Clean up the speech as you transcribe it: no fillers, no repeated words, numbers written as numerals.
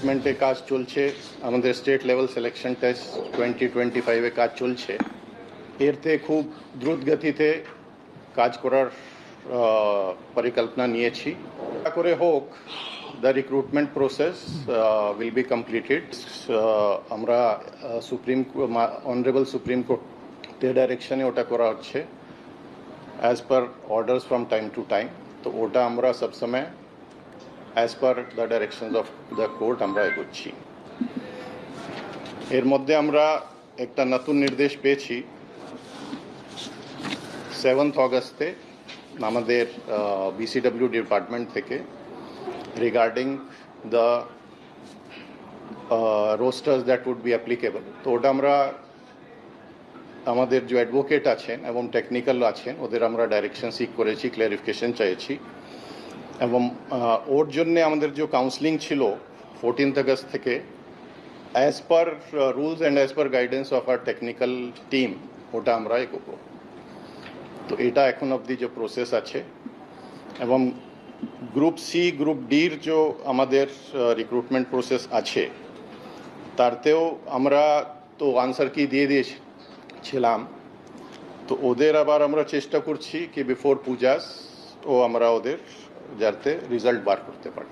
রিক্রুটমেন্টে কাজ চলছে, আমাদের স্টেট লেভেল সিলেকশন টেস্ট 2025-এ কাজ চলছে। এরতে খুব দ্রুত গতিতে কাজ করার পরিকল্পনা নিয়েছি। করে হোক the recruitment process will be completed. আমরা অনারেবল সুপ্রিম কোর্টের ডাইরেকশনে ওটা করা হচ্ছে as per orders from time to time. তো ওটা আমরা সবসময় as per the directions of the court আমরা এগোচ্ছি। এর মধ্যে আমরা একটা নতুন নির্দেশ পেয়েছি 7th অগস্টে আমাদের BCW ডিপার্টমেন্ট থেকে regarding the rosters that would be applicable. তো ওটা আমরা আমাদের যে অ্যাডভোকেট আছেন এবং টেকনিক্যাল আছেন ওদের আমরা ডাইরেকশন সিক করেছি, ক্লারিফিকেশন চাইছি। এবং ওর জন্যে আমাদের যে কাউন্সিলিং ছিল 14th অগস্ট থেকে, as per rules and as per guidance of our technical team ওটা আমরা এগোবো। তো এটা এখন অবধি যে প্রসেস আছে। এবং গ্রুপ সি গ্রুপ ডির যে আমাদের রিক্রুটমেন্ট প্রসেস আছে তারতেও আমরা তো আনসার কি দিয়ে দিয়েছিলাম। তো ওদের আবার আমরা চেষ্টা করছি কি বিফোর পূজাস ও আমরা ওদের যাতে রেজাল্ট বার করতে পারি।